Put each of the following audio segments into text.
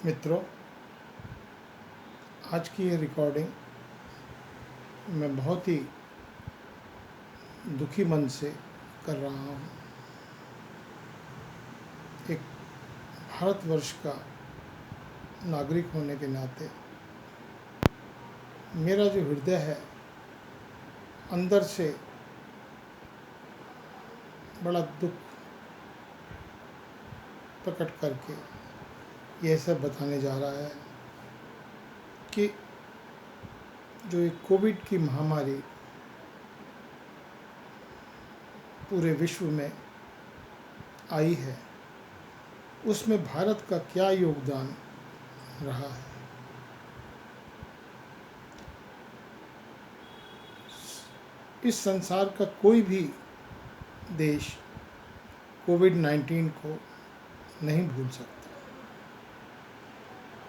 मित्रों, आज की ये रिकॉर्डिंग मैं बहुत ही दुखी मन से कर रहा हूँ। एक भारतवर्ष का नागरिक होने के नाते मेरा जो हृदय है अंदर से बड़ा दुख प्रकट करके यह सब बताने जा रहा है कि जो एक कोविड की महामारी पूरे विश्व में आई है, उसमें भारत का क्या योगदान रहा है। इस संसार का कोई भी देश कोविड-19 को नहीं भूल सकता।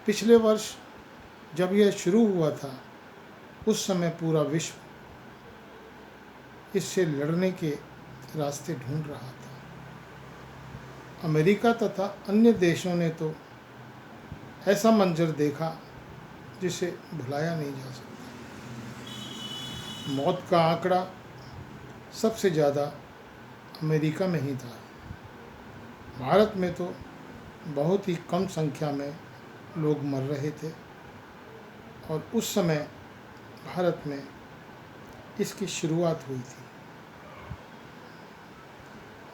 पिछले वर्ष जब यह शुरू हुआ था, उस समय पूरा विश्व इससे लड़ने के रास्ते ढूंढ रहा था। अमेरिका तथा अन्य देशों ने तो ऐसा मंजर देखा जिसे भुलाया नहीं जा सकता। मौत का आंकड़ा सबसे ज़्यादा अमेरिका में ही था। भारत में तो बहुत ही कम संख्या में लोग मर रहे थे और उस समय भारत में इसकी शुरुआत हुई थी।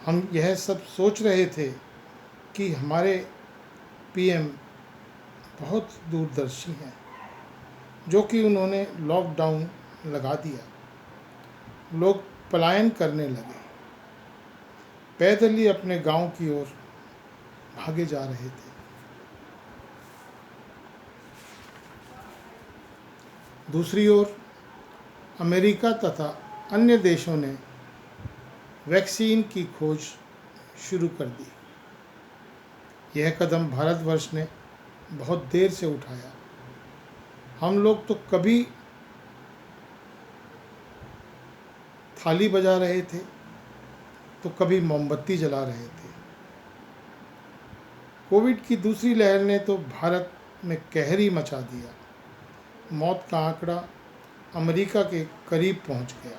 हम यह सब सोच रहे थे कि हमारे पीएम बहुत दूरदर्शी हैं, जो कि उन्होंने लॉकडाउन लगा दिया। लोग पलायन करने लगे, पैदल ही अपने गांव की ओर भागे जा रहे थे। दूसरी ओर अमेरिका तथा अन्य देशों ने वैक्सीन की खोज शुरू कर दी। यह कदम भारतवर्ष ने बहुत देर से उठाया। हम लोग तो कभी थाली बजा रहे थे तो कभी मोमबत्ती जला रहे थे। कोविड की दूसरी लहर ने तो भारत में कहर ही मचा दिया। मौत का आंकड़ा अमेरिका के करीब पहुंच गया।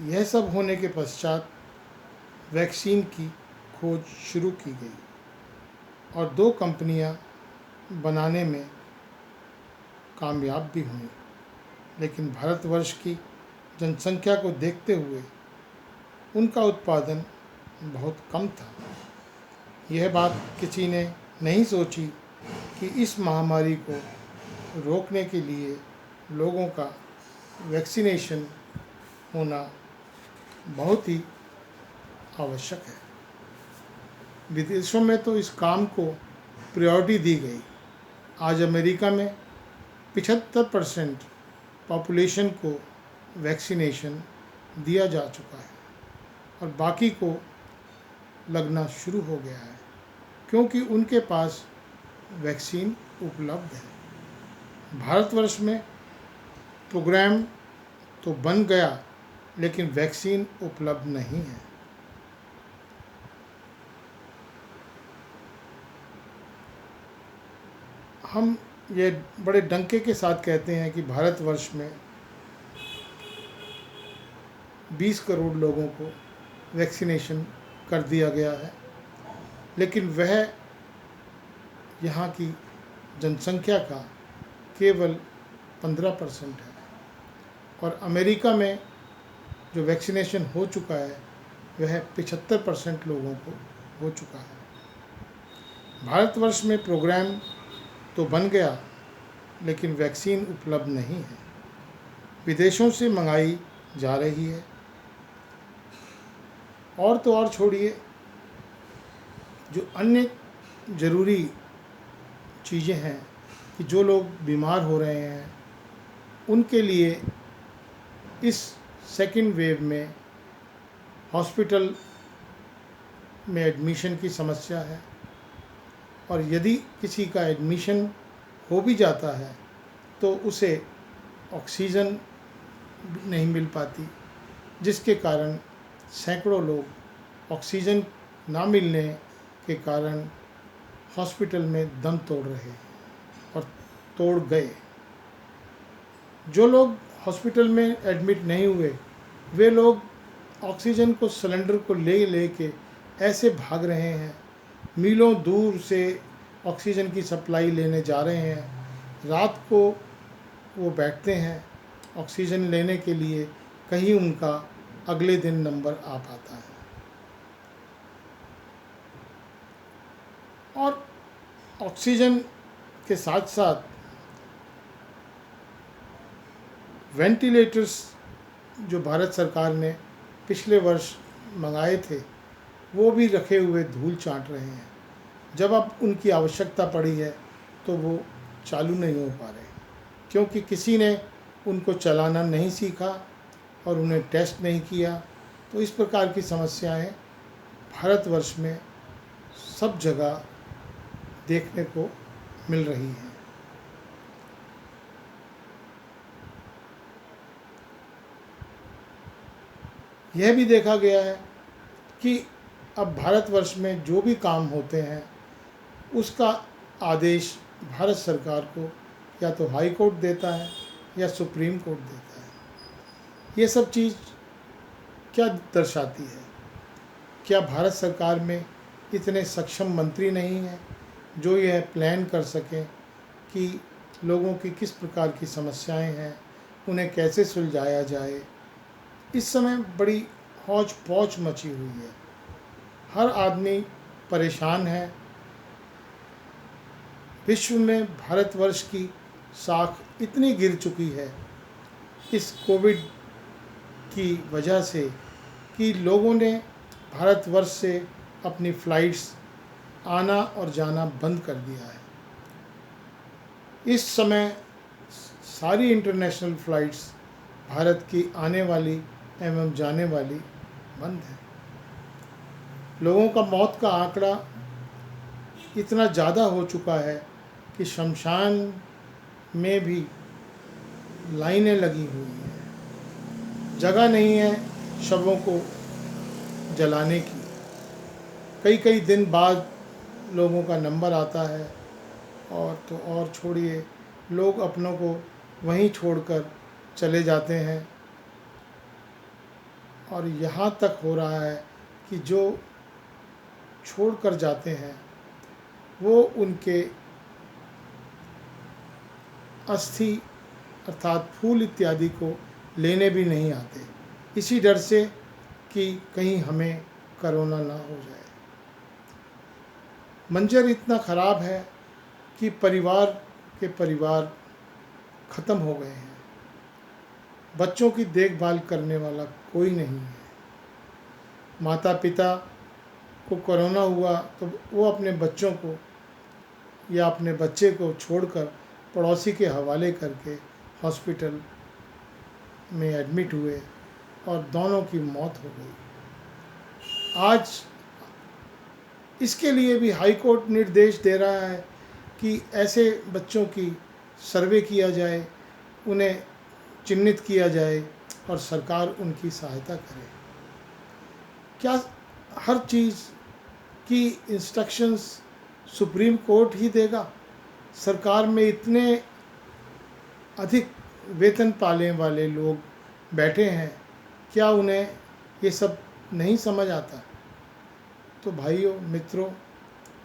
यह सब होने के पश्चात वैक्सीन की खोज शुरू की गई और 2 कंपनियां बनाने में कामयाब भी हुई, लेकिन भारतवर्ष की जनसंख्या को देखते हुए उनका उत्पादन बहुत कम था। यह बात किसी ने नहीं सोची कि इस महामारी को रोकने के लिए लोगों का वैक्सीनेशन होना बहुत ही आवश्यक है। विदेशों में तो इस काम को प्रायोरिटी दी गई। आज अमेरिका में 75% पॉपुलेशन को वैक्सीनेशन दिया जा चुका है और बाकी को लगना शुरू हो गया है, क्योंकि उनके पास वैक्सीन उपलब्ध है। भारतवर्ष में प्रोग्राम तो बन गया, लेकिन वैक्सीन उपलब्ध नहीं है। हम ये बड़े डंके के साथ कहते हैं कि भारतवर्ष में 20 करोड़ लोगों को वैक्सीनेशन कर दिया गया है, लेकिन वह यहाँ की जनसंख्या का केवल 15% है। और अमेरिका में जो वैक्सीनेशन हो चुका है वह 75% लोगों को हो चुका है। भारतवर्ष में प्रोग्राम तो बन गया, लेकिन वैक्सीन उपलब्ध नहीं है। विदेशों से मंगाई जा रही है। और तो और छोड़िए, जो अन्य ज़रूरी चीज़ें हैं कि जो लोग बीमार हो रहे हैं उनके लिए इस सेकेंड वेव में हॉस्पिटल में एडमिशन की समस्या है, और यदि किसी का एडमिशन हो भी जाता है तो उसे ऑक्सीजन नहीं मिल पाती, जिसके कारण सैकड़ों लोग ऑक्सीजन ना मिलने के कारण हॉस्पिटल में दम तोड़ रहे हैं और तोड़ गए। जो लोग हॉस्पिटल में एडमिट नहीं हुए, वे लोग ऑक्सीजन को सिलेंडर को ले के ऐसे भाग रहे हैं, मीलों दूर से ऑक्सीजन की सप्लाई लेने जा रहे हैं। रात को वो बैठते हैं ऑक्सीजन लेने के लिए, कहीं उनका अगले दिन नंबर आ पाता है। और ऑक्सीजन के साथ साथ वेंटिलेटर्स जो भारत सरकार ने पिछले वर्ष मंगाए थे, वो भी रखे हुए धूल चाट रहे हैं। जब अब उनकी आवश्यकता पड़ी है तो वो चालू नहीं हो पा रहे, क्योंकि किसी ने उनको चलाना नहीं सीखा और उन्हें टेस्ट नहीं किया। तो इस प्रकार की समस्याएं भारतवर्ष में सब जगह देखने को मिल रही हैं। यह भी देखा गया है कि अब भारतवर्ष में जो भी काम होते हैं उसका आदेश भारत सरकार को या तो हाई कोर्ट देता है या सुप्रीम कोर्ट देता है। ये सब चीज़ क्या दर्शाती है? क्या भारत सरकार में इतने सक्षम मंत्री नहीं हैं जो यह प्लान कर सकें कि लोगों की किस प्रकार की समस्याएं हैं, उन्हें कैसे सुलझाया जाए? इस समय बड़ी हौच पौच मची हुई है, हर आदमी परेशान है। विश्व में भारतवर्ष की साख इतनी गिर चुकी है इस कोविड की वजह से कि लोगों ने भारतवर्ष से अपनी फ़्लाइट्स आना और जाना बंद कर दिया है। इस समय सारी इंटरनेशनल फ़्लाइट्स भारत की आने वाली एवं जाने वाली बंद है। लोगों का मौत का आंकड़ा इतना ज़्यादा हो चुका है कि शमशान में भी लाइनें लगी हुई हैं, जगह नहीं है शवों को जलाने की। कई कई दिन बाद लोगों का नंबर आता है और तो और छोड़िए, लोग अपनों को वहीं छोड़कर चले जाते हैं। और यहाँ तक हो रहा है कि जो छोड़ कर जाते हैं वो उनके अस्थि अर्थात फूल इत्यादि को लेने भी नहीं आते, इसी डर से कि कहीं हमें कोरोना ना हो जाए। मंजर इतना ख़राब है कि परिवार ख़त्म हो गए हैं। बच्चों की देखभाल करने वाला कोई नहीं है। माता पिता को कोरोना हुआ तो वो अपने बच्चों को या अपने बच्चे को छोड़कर पड़ोसी के हवाले करके हॉस्पिटल में एडमिट हुए और दोनों की मौत हो गई। आज इसके लिए भी हाई कोर्ट निर्देश दे रहा है कि ऐसे बच्चों की सर्वे किया जाए, उन्हें चिन्हित किया जाए और सरकार उनकी सहायता करे। क्या हर चीज़ की इंस्ट्रक्शंस सुप्रीम कोर्ट ही देगा? सरकार में इतने अधिक वेतन पाने वाले लोग बैठे हैं, क्या उन्हें ये सब नहीं समझ आता? तो भाइयों मित्रों,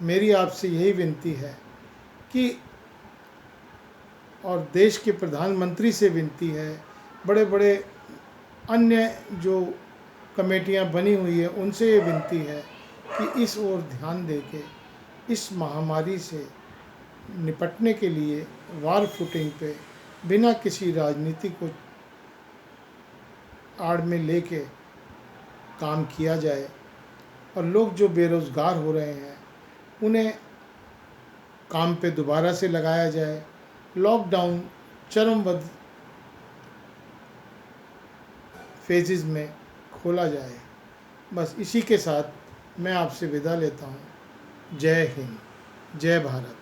मेरी आपसे यही विनती है कि, और देश के प्रधानमंत्री से विनती है, बड़े बड़े अन्य जो कमेटियां बनी हुई है उनसे ये विनती है कि इस ओर ध्यान देके इस महामारी से निपटने के लिए वार फुटिंग पे बिना किसी राजनीति को आड़ में लेके काम किया जाए और लोग जो बेरोज़गार हो रहे हैं उन्हें काम पे दोबारा से लगाया जाए। लॉकडाउन चरमबद्ध फेजेस में खोला जाए। बस इसी के साथ मैं आपसे विदा लेता हूँ। जय हिंद, जय भारत।